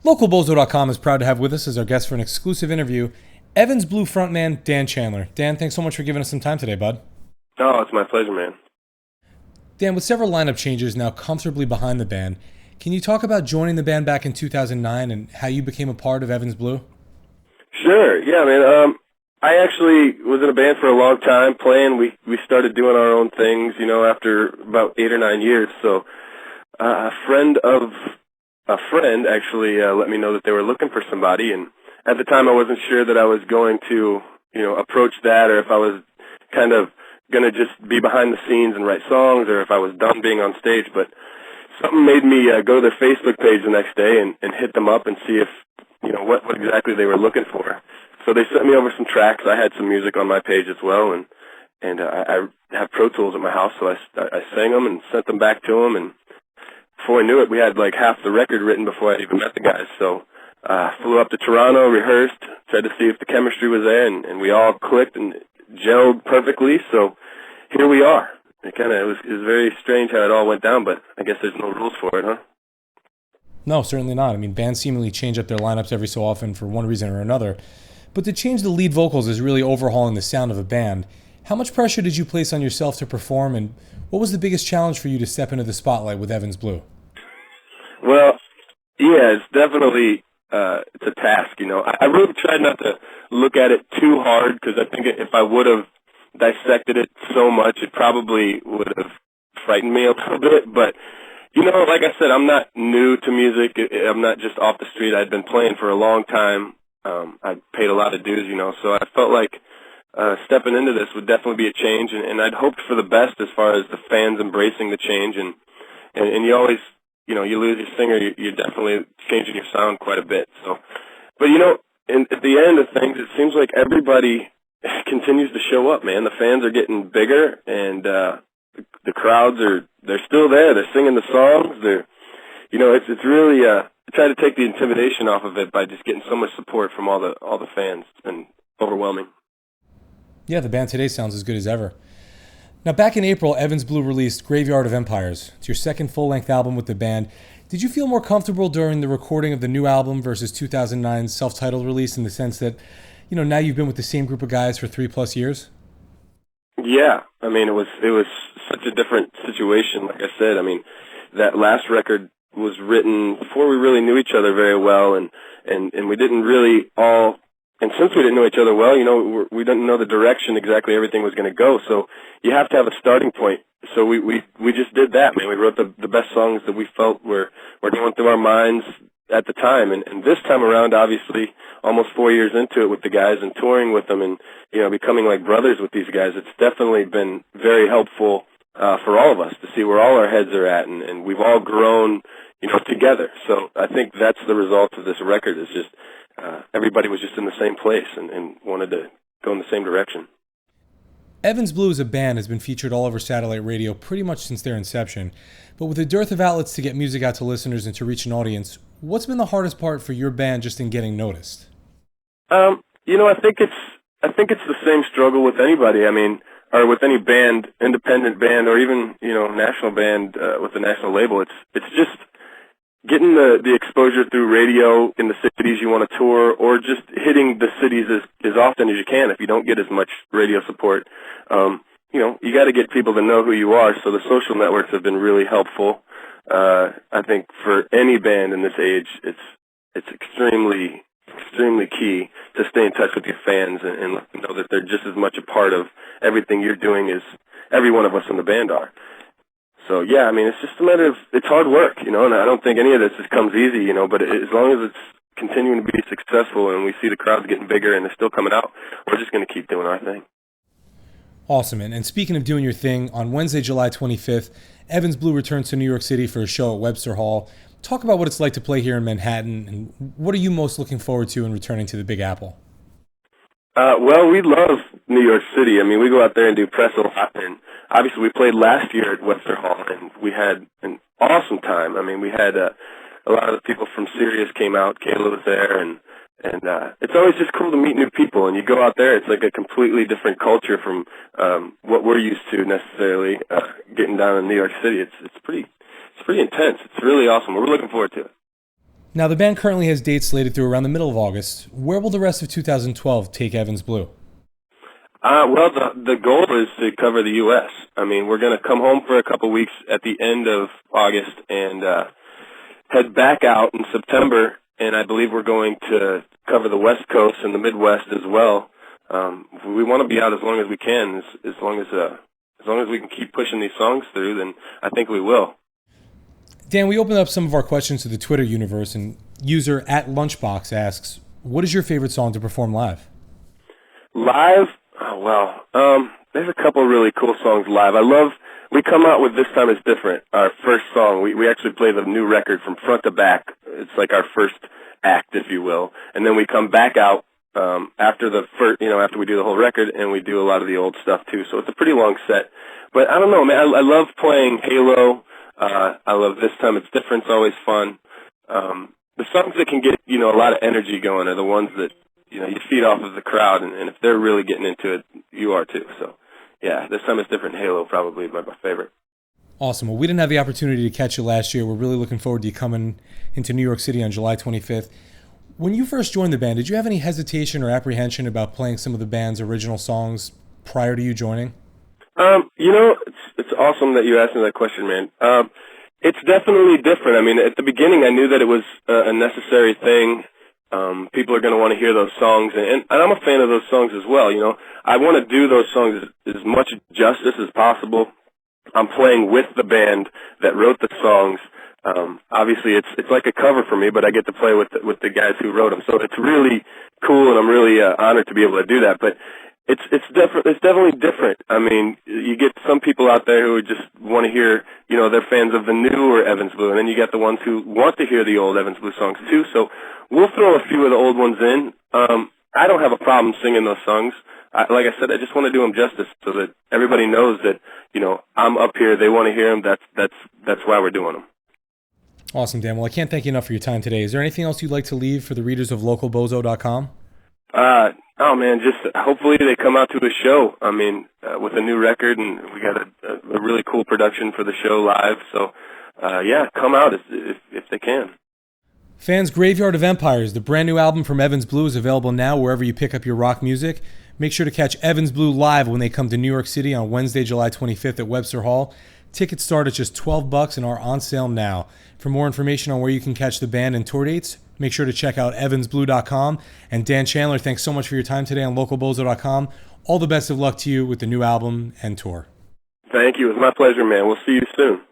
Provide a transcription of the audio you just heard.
LocalBozo.com is proud to have with us as our guest for an exclusive interview, Evans Blue frontman Dan Chandler. Dan, thanks so much for giving us some time today, bud. Oh, it's my pleasure, man. Dan, with several lineup changes now comfortably behind the band, can you talk about joining the band back in 2009 and how you became a part of Evans Blue? Sure, yeah, man. I actually was in a band for a long time playing. We started doing our own things, after about 8 or 9 years. So a friend of a friend actually let me know that they were looking for somebody, and at the time I wasn't sure that I was going to, approach that, or if I was kind of going to just be behind the scenes and write songs, or if I was done being on stage. But something made me go to their Facebook page the next day and hit them up and see if, what exactly they were looking for. So they sent me over some tracks. I had some music on my page as well, and I have Pro Tools at my house, so I sang them and sent them back to them, and before I knew it, we had like half the record written before I even met the guys. So flew up to Toronto, rehearsed, tried to see if the chemistry was there, and we all clicked and gelled perfectly. So here we are. It was very strange how it all went down, but I guess there's no rules for it, huh? No, certainly not. I mean, bands seemingly change up their lineups every so often for one reason or another. But to change the lead vocals is really overhauling the sound of a band. How much pressure did you place on yourself to perform, and what was the biggest challenge for you to step into the spotlight with Evans Blue? Well, yeah, it's definitely it's a task. I really tried not to look at it too hard, because I think if I would have dissected it so much, it probably would have frightened me a little bit. But like I said, I'm not new to music. I'm not just off the street. I'd been playing for a long time. I paid a lot of dues, so I felt like stepping into this would definitely be a change, and I'd hoped for the best as far as the fans embracing the change, and you always, you lose your singer, you're definitely changing your sound quite a bit. So, but at the end of things, it seems like everybody continues to show up, man. The fans are getting bigger, and the crowds they're still there. They're singing the songs. It's really try to take the intimidation off of it by just getting so much support from all the fans. It's been overwhelming. Yeah, the band today sounds as good as ever. Now, back in April, Evans Blue released Graveyard of Empires. It's your second full-length album with the band. Did you feel more comfortable during the recording of the new album versus 2009's self-titled release, in the sense that, now you've been with the same group of guys for 3+ years? Yeah, I mean, it was such a different situation. Like I said, I mean, that last record was written before we really knew each other very well, and we didn't really all. And since we didn't know each other well, we didn't know the direction exactly everything was going to go. So you have to have a starting point. So we just did that, man. We wrote the best songs that we felt were going through our minds at the time. And this time around, obviously, almost 4 years into it with the guys and touring with them and, becoming like brothers with these guys, it's definitely been very helpful for all of us to see where all our heads are at. And we've all grown, together. So I think that's the result of this record, is just everybody was just in the same place and wanted to go in the same direction. Evans Blue as a band has been featured all over satellite radio pretty much since their inception. But with a dearth of outlets to get music out to listeners and to reach an audience, what's been the hardest part for your band just in getting noticed? I think it's the same struggle with anybody. I mean, or with any band, independent band, or even national band with a national label. It's just getting the exposure through radio in the cities you want to tour, or just hitting the cities as often as you can if you don't get as much radio support. You got to get people to know who you are, so the social networks have been really helpful. I think for any band in this age, it's extremely key to stay in touch with your fans and let them know that they're just as much a part of everything you're doing as every one of us in the band are. So, yeah, I mean, it's just a matter of, it's hard work, and I don't think any of this just comes easy, but as long as it's continuing to be successful and we see the crowds getting bigger and they're still coming out, we're just going to keep doing our thing. Awesome. And speaking of doing your thing, on Wednesday, July 25th, Evans Blue returns to New York City for a show at Webster Hall. Talk about what it's like to play here in Manhattan, and what are you most looking forward to in returning to the Big Apple? Well, we love New York City. I mean, we go out there and do press a lot, and obviously we played last year at Webster Hall, and we had an awesome time. I mean, we had a lot of the people from Sirius came out. Kayla was there, and it's always just cool to meet new people. And you go out there, it's like a completely different culture from what we're used to necessarily. Getting down in New York City, it's pretty intense. It's really awesome. We're looking forward to it. Now, the band currently has dates slated through around the middle of August. Where will the rest of 2012 take Evans Blue? Well, the goal is to cover the U.S. I mean, we're going to come home for a couple weeks at the end of August and head back out in September, and I believe we're going to cover the West Coast and the Midwest as well. We want to be out as long as we can, as long as we can keep pushing these songs through, then I think we will. Dan, we opened up some of our questions to the Twitter universe, and user @Lunchbox asks, what is your favorite song to perform live? Live? Oh, well, there's a couple really cool songs live. We come out with This Time Is Different, our first song. We actually play the new record from front to back. It's like our first act, if you will. And then we come back out after we do the whole record, and we do a lot of the old stuff too. So it's a pretty long set. But I don't know, man, I love playing Halo. I love This Time It's Different. It's always fun. The songs that can get, a lot of energy going are the ones that, you feed off of the crowd, and if they're really getting into it, you are too. So, yeah, This Time It's Different, Halo, probably my favorite. Awesome. Well, we didn't have the opportunity to catch you last year. We're really looking forward to you coming into New York City on July 25th. When you first joined the band, did you have any hesitation or apprehension about playing some of the band's original songs prior to you joining? It's awesome that you asked me that question, man. It's definitely different. I mean, at the beginning, I knew that it was a necessary thing. People are going to want to hear those songs, and I'm a fan of those songs as well. I want to do those songs as much justice as possible. I'm playing with the band that wrote the songs. Obviously, it's like a cover for me, but I get to play with the guys who wrote them. So it's really cool, and I'm really honored to be able to do that. But it's definitely different. I mean, you get some people out there who just want to hear, they're fans of the newer Evans Blue, and then you get the ones who want to hear the old Evans Blue songs too. So we'll throw a few of the old ones in. I don't have a problem singing those songs. Like I said, I just want to do them justice so that everybody knows that, I'm up here. They want to hear them. That's why we're doing them. Awesome, Dan. Well, I can't thank you enough for your time today. Is there anything else you'd like to leave for the readers of localbozo.com? Oh man, just hopefully they come out to a show. I mean, with a new record, and we got a really cool production for the show live. So, yeah, come out if they can. Fans, Graveyard of Empires, the brand new album from Evans Blue, is available now wherever you pick up your rock music. Make sure to catch Evans Blue live when they come to New York City on Wednesday, July 25th at Webster Hall. Tickets start at just $12 and are on sale now. For more information on where you can catch the band and tour dates, make sure to check out evansblue.com. And Dan Chandler, thanks so much for your time today on localbozo.com. All the best of luck to you with the new album and tour. Thank you. It was my pleasure, man. We'll see you soon.